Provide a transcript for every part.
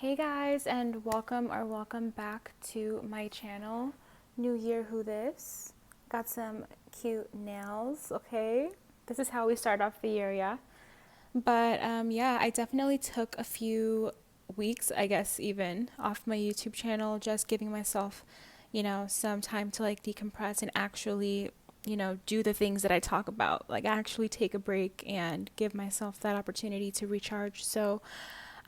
Hey guys, and welcome back to my channel. New year, who this? Got some cute nails, okay? This is how we start off the year, yeah? But yeah, I definitely took a few weeks, I guess, even off my YouTube channel, just giving myself, some time to like decompress and actually, do the things that I talk about, like actually take a break and give myself that opportunity to recharge. So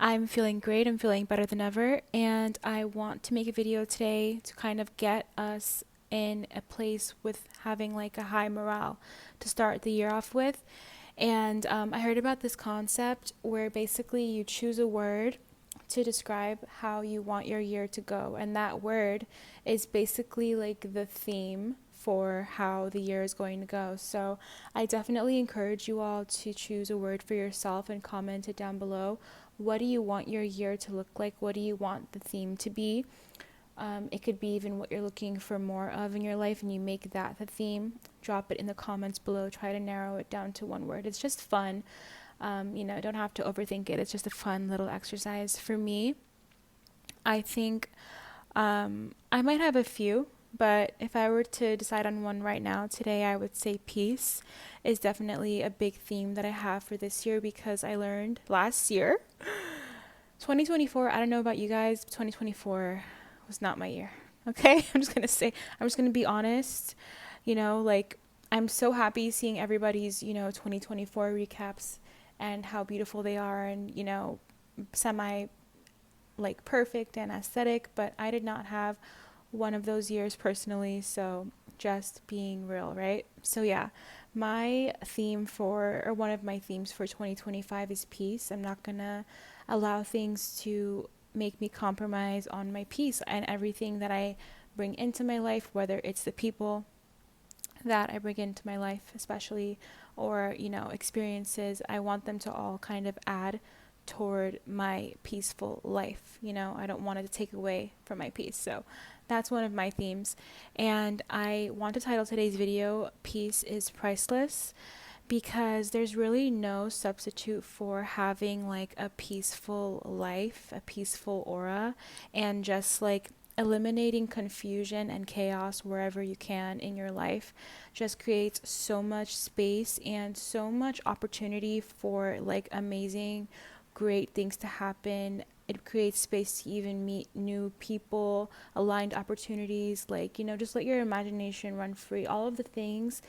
I'm feeling great. I'm feeling better than ever. And I want to make a video today to kind of get us in a place with having like a high morale to start the year off with. And I heard about this concept where basically you choose a word to describe how you want your year to go. And that word is basically like the theme for how the year is going to go. So I definitely encourage you all to choose a word for yourself and comment it down below. What do you want your year to look like? What do you want the theme to be? It could be even what you're looking for more of in your life, and you make that the theme. Drop it in the comments below. Try to narrow it down to one word. It's just fun. Don't have to overthink it. It's just a fun little exercise. For me, I think I might have a few, but if I were to decide on one right now, today, I would say peace is definitely a big theme that I have for this year because I learned last year, 2024, I don't know about you guys, but 2024 was not my year. Okay? I'm just going to be honest. Like, I'm so happy seeing everybody's, 2024 recaps and how beautiful they are and, semi like perfect and aesthetic, but I did not have one of those years personally, so just being real, right? So yeah, my theme for or one of my themes for 2025 is peace. I'm not going to allow things to make me compromise on my peace and everything that I bring into my life, whether it's the people that I bring into my life, especially, or, experiences. I want them to all kind of add toward my peaceful life. I don't want it to take away from my peace. So that's one of my themes. And I want to title today's video, Peace is Priceless, because there's really no substitute for having like a peaceful life, a peaceful aura, and just like eliminating confusion and chaos wherever you can in your life just creates so much space and so much opportunity for like amazing, great things to happen. It creates space to even meet new people, aligned opportunities, like, just let your imagination run free. All of the things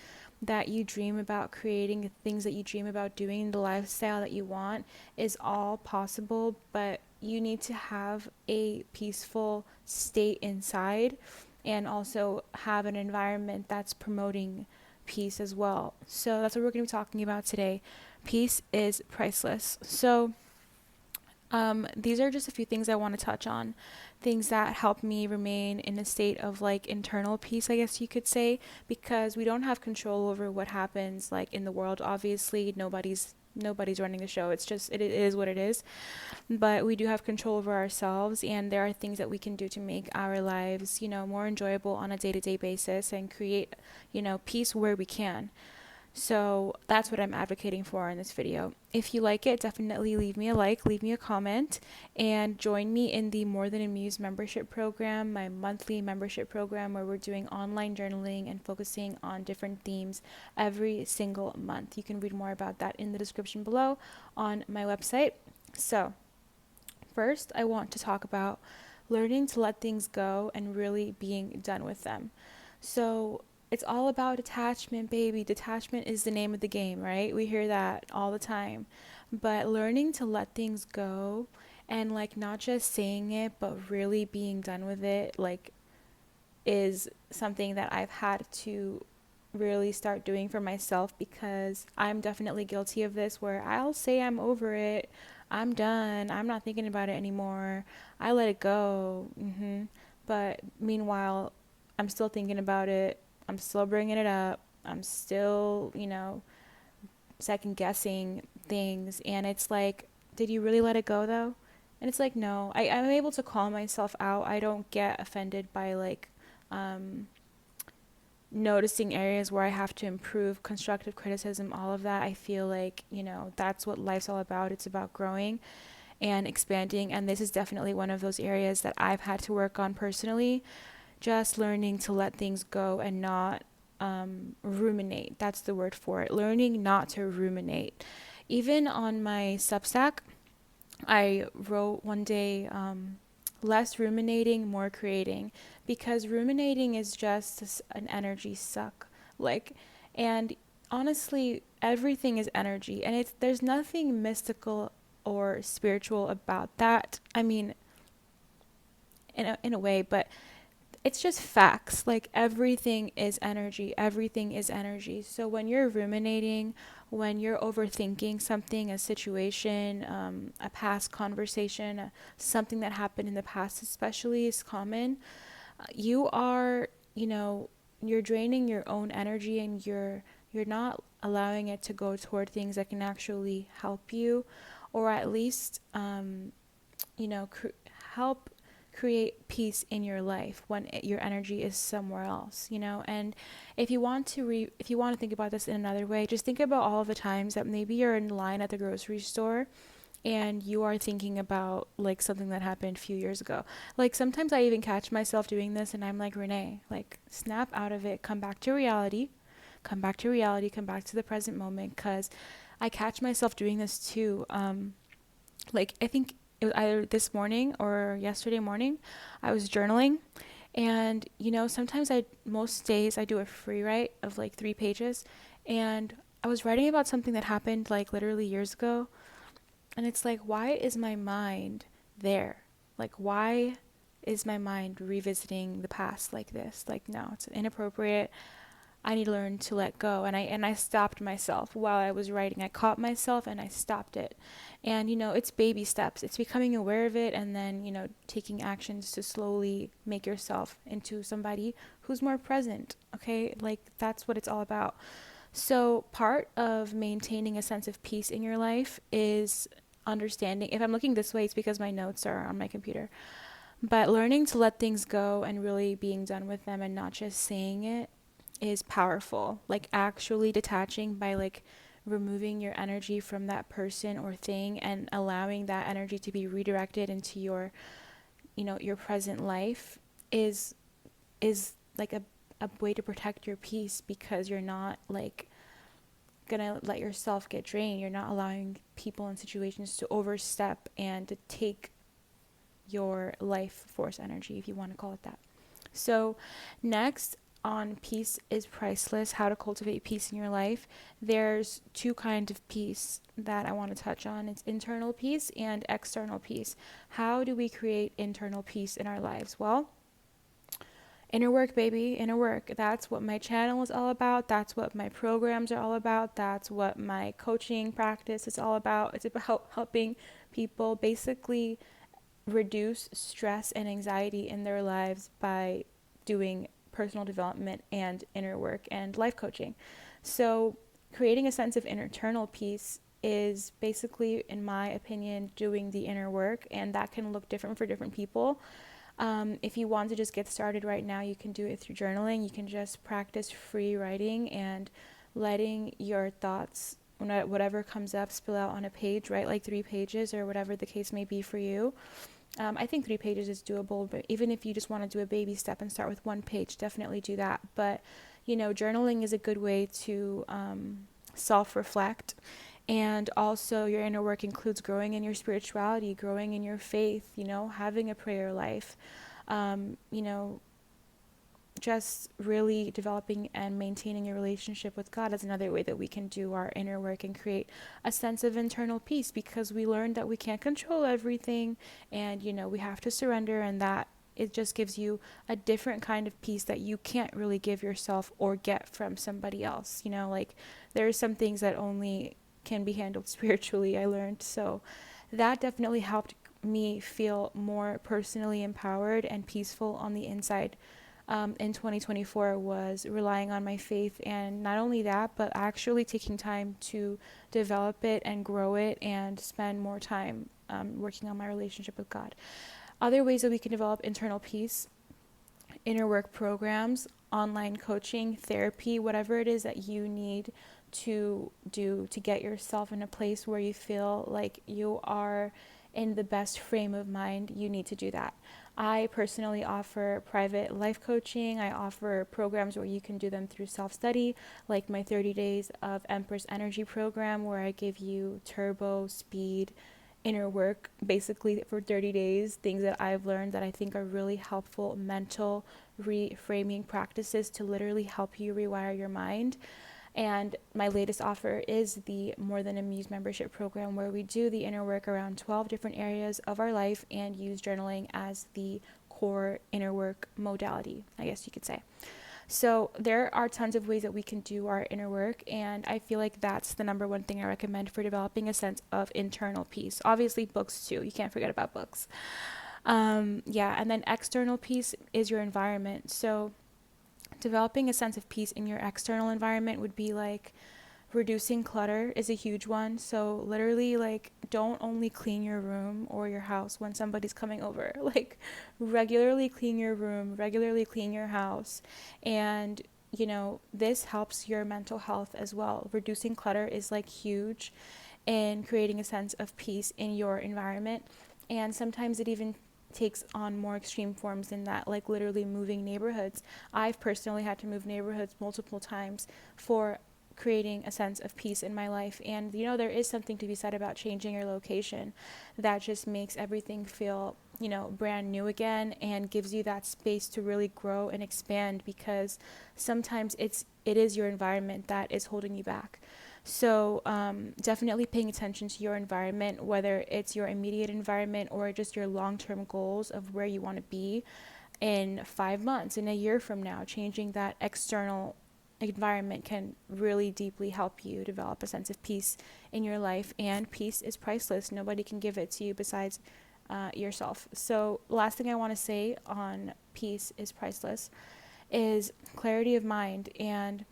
that you dream about creating, the things that you dream about doing, the lifestyle that you want is all possible, but you need to have a peaceful state inside and also have an environment that's promoting peace as well. So that's what we're going to be talking about today. Peace is priceless. So these are just a few things I want to touch on, things that help me remain in a state of like internal peace, I guess you could say, because we don't have control over what happens like in the world. Obviously, nobody's running the show. It's just it is what it is. But we do have control over ourselves, and there are things that we can do to make our lives, more enjoyable on a day-to-day basis and create, peace where we can. So that's what I'm advocating for in this video. If you like it, definitely leave me a like, leave me a comment, and join me in the More Than a Muse membership program, my monthly membership program where we're doing online journaling and focusing on different themes every single month. You can read more about that in the description below on my website. So first, I want to talk about learning to let things go and really being done with them. So it's all about detachment, baby. Detachment is the name of the game, right? We hear that all the time. But learning to let things go and like not just saying it, but really being done with it, like is something that I've had to really start doing for myself because I'm definitely guilty of this where I'll say I'm over it, I'm done, I'm not thinking about it anymore, I let it go. But meanwhile, I'm still thinking about it, I'm still bringing it up, I'm still, second guessing things. And it's like, did you really let it go though? And it's like, no, I'm able to call myself out. I don't get offended by like, noticing areas where I have to improve, constructive criticism, all of that. I feel like, that's what life's all about. It's about growing. and expanding. And this is definitely one of those areas that I've had to work on personally, just learning to let things go and not ruminate. That's the word for it. Learning not to ruminate. Even on my Substack, I wrote one day, less ruminating, more creating, because ruminating is just an energy suck. Like, and honestly, everything is energy, and there's nothing mystical or spiritual about that. I mean, in a way, but it's just facts. Like, everything is energy. Everything is energy. So when you're ruminating, when you're overthinking something, a situation, a past conversation, something that happened in the past, especially, is common. You are, you're draining your own energy, and you're not allowing it to go toward things that can actually help you, or at least, help create peace in your life when your energy is somewhere else. And if you want to think about this in another way, just think about all of the times that maybe you're in line at the grocery store and you are thinking about like something that happened a few years ago. Like, sometimes I even catch myself doing this, and I'm like, Renee, like, snap out of it, come back to reality, come back to reality, come back to the present moment, because I catch myself doing this too. Like, I think it was either this morning or yesterday morning, I was journaling. And, sometimes most days I do a free write of like 3 pages. And I was writing about something that happened like literally years ago. And it's like, why is my mind there? Like, why is my mind revisiting the past like this? Like, no, it's inappropriate. I need to learn to let go. And I stopped myself while I was writing. I caught myself and I stopped it. And it's baby steps. It's becoming aware of it, and then taking actions to slowly make yourself into somebody who's more present. Okay? Like, that's what it's all about. So part of maintaining a sense of peace in your life is understanding. If I'm looking this way, it's because my notes are on my computer. But learning to let things go and really being done with them and not just saying it is powerful. Like, actually detaching by like removing your energy from that person or thing and allowing that energy to be redirected into your present life is like a way to protect your peace, because you're not like gonna let yourself get drained. You're not allowing people and situations to overstep and to take your life force energy, if you want to call it that. So next, on peace is priceless, how to cultivate peace in your life, there's 2 kinds of peace that I want to touch on. It's internal peace and external peace. How do we create internal peace in our lives? Well, inner work, baby, inner work. That's what my channel is all about. That's what my programs are all about. That's what my coaching practice is all about. It's about helping people basically reduce stress and anxiety in their lives by doing personal development and inner work and life coaching. So creating a sense of internal peace is basically, in my opinion, doing the inner work, and that can look different for different people. If you want to just get started right now, you can do it through journaling. You can just practice free writing and letting your thoughts, whatever comes up, spill out on a page. Write like 3 pages or whatever the case may be for you. I think 3 pages is doable, but even if you just want to do a baby step and start with 1 page, definitely do that. But, journaling is a good way to self-reflect. And also, your inner work includes growing in your spirituality, growing in your faith, having a prayer life, you know, just really developing and maintaining a relationship with God is another way that we can do our inner work and create a sense of internal peace, because we learned that we can't control everything, and we have to surrender, and that it just gives you a different kind of peace that you can't really give yourself or get from somebody else. Like, there are some things that only can be handled spiritually, I learned. So that definitely helped me feel more personally empowered and peaceful on the inside. In 2024 was relying on my faith, and not only that, but actually taking time to develop it and grow it and spend more time working on my relationship with God. Other ways that we can develop internal peace: inner work programs, online coaching, therapy, whatever it is that you need to do to get yourself in a place where you feel like you are in the best frame of mind, you need to do that. I personally offer private life coaching. I offer programs where you can do them through self-study, like my 30 days of Empress Energy program, where I give you turbo speed inner work basically for 30 days, things that I've learned that I think are really helpful mental reframing practices to literally help you rewire your mind. And my latest offer is the More Than a Muse membership program, where we do the inner work around 12 different areas of our life and use journaling as the core inner work modality, I guess you could say. So there are tons of ways that we can do our inner work, and I feel like that's the number one thing I recommend for developing a sense of internal peace. Obviously, books too. You can't forget about books. Yeah, and then external peace is your environment. So developing a sense of peace in your external environment would be like reducing clutter is a huge one. So literally, like, don't only clean your room or your house when somebody's coming over. Like, regularly clean your room, regularly clean your house. And this helps your mental health as well. Reducing clutter is like huge in creating a sense of peace in your environment. And sometimes it even takes on more extreme forms than that, like literally moving neighborhoods. I've personally had to move neighborhoods multiple times for creating a sense of peace in my life. And there is something to be said about changing your location that just makes everything feel brand new again, and gives you that space to really grow and expand, because sometimes it is your environment that is holding you back. So definitely paying attention to your environment, whether it's your immediate environment or just your long-term goals of where you want to be in 5 months, in a year from now. Changing that external environment can really deeply help you develop a sense of peace in your life. And peace is priceless. Nobody can give it to you besides yourself. So last thing I want to say on peace is priceless is clarity of mind. And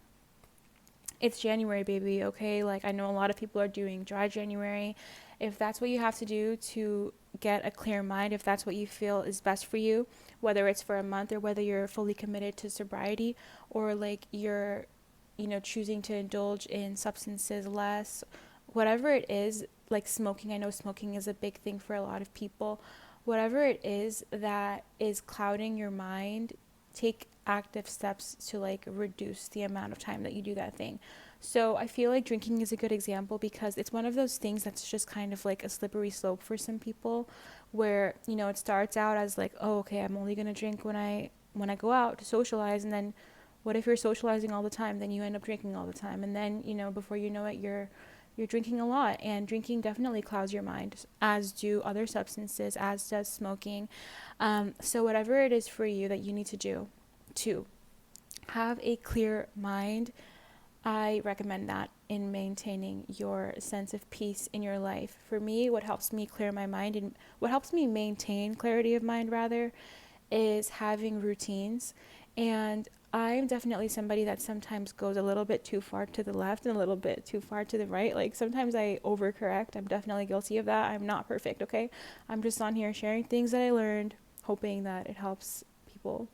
it's January, baby, okay? Like, I know a lot of people are doing dry January. If that's what you have to do to get a clear mind, if that's what you feel is best for you, whether it's for a month or whether you're fully committed to sobriety, or like you're, choosing to indulge in substances less, whatever it is, like smoking. I know smoking is a big thing for a lot of people. Whatever it is that is clouding your mind, take active steps to like reduce the amount of time that you do that thing. So I feel like drinking is a good example, because it's one of those things that's just kind of like a slippery slope for some people, where it starts out as like, oh, okay, I'm only going to drink when I go out to socialize. And then what if you're socializing all the time? Then you end up drinking all the time, and then before you know it, you're drinking a lot. And drinking definitely clouds your mind, as do other substances, as does smoking. So whatever it is for you that you need to do to have a clear mind, I recommend that in maintaining your sense of peace in your life. For me, what helps me clear my mind, and what helps me maintain clarity of mind rather, is having routines. And I'm definitely somebody that sometimes goes a little bit too far to the left and a little bit too far to the right. Like, sometimes I overcorrect. I'm definitely guilty of that. I'm not perfect, okay? I'm just on here sharing things that I learned, hoping that it helps people.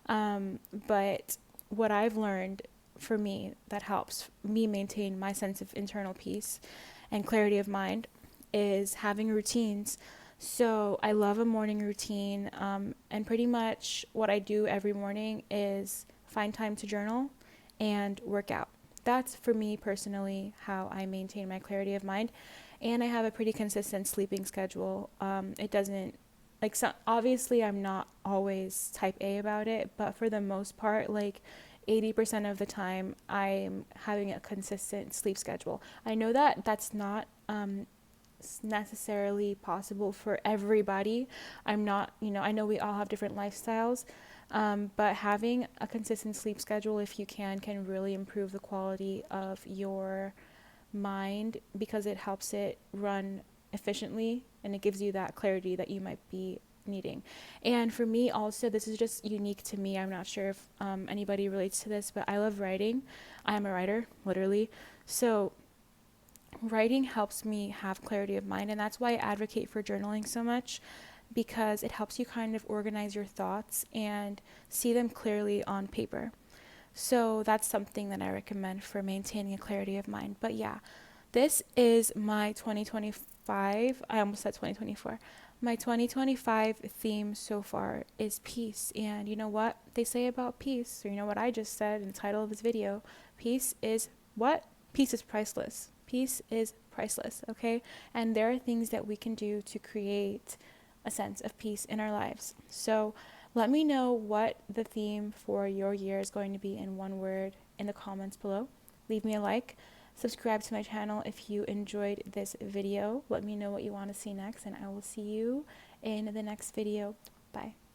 But what I've learned, for me, that helps me maintain my sense of internal peace and clarity of mind, is having routines. So I love a morning routine, and pretty much what I do every morning is find time to journal and work out. That's, for me personally, how I maintain my clarity of mind. And I have a pretty consistent sleeping schedule. It doesn't, like, so obviously I'm not always type A about it, but for the most part, like 80% of the time, I'm having a consistent sleep schedule. I know that that's not necessarily possible for everybody. I'm not, I know we all have different lifestyles, but having a consistent sleep schedule, if you can really improve the quality of your mind, because it helps it run efficiently, and it gives you that clarity that you might be needing. And for me also, this is just unique to me. I'm not sure if anybody relates to this, but I love writing. I am a writer, literally. So writing helps me have clarity of mind, and that's why I advocate for journaling so much, because it helps you kind of organize your thoughts and see them clearly on paper. So that's something that I recommend for maintaining a clarity of mind. But yeah, this is my 2025 2025, I almost said 2024. My 2025 theme so far is peace. And you know what they say about peace? Or you know what I just said in the title of this video? Peace is what? Peace is priceless. Peace is priceless, okay? And there are things that we can do to create a sense of peace in our lives. So let me know what the theme for your year is going to be in one word in the comments below. Leave me a like. Subscribe to my channel if you enjoyed this video. Let me know what you want to see next, and I will see you in the next video. Bye.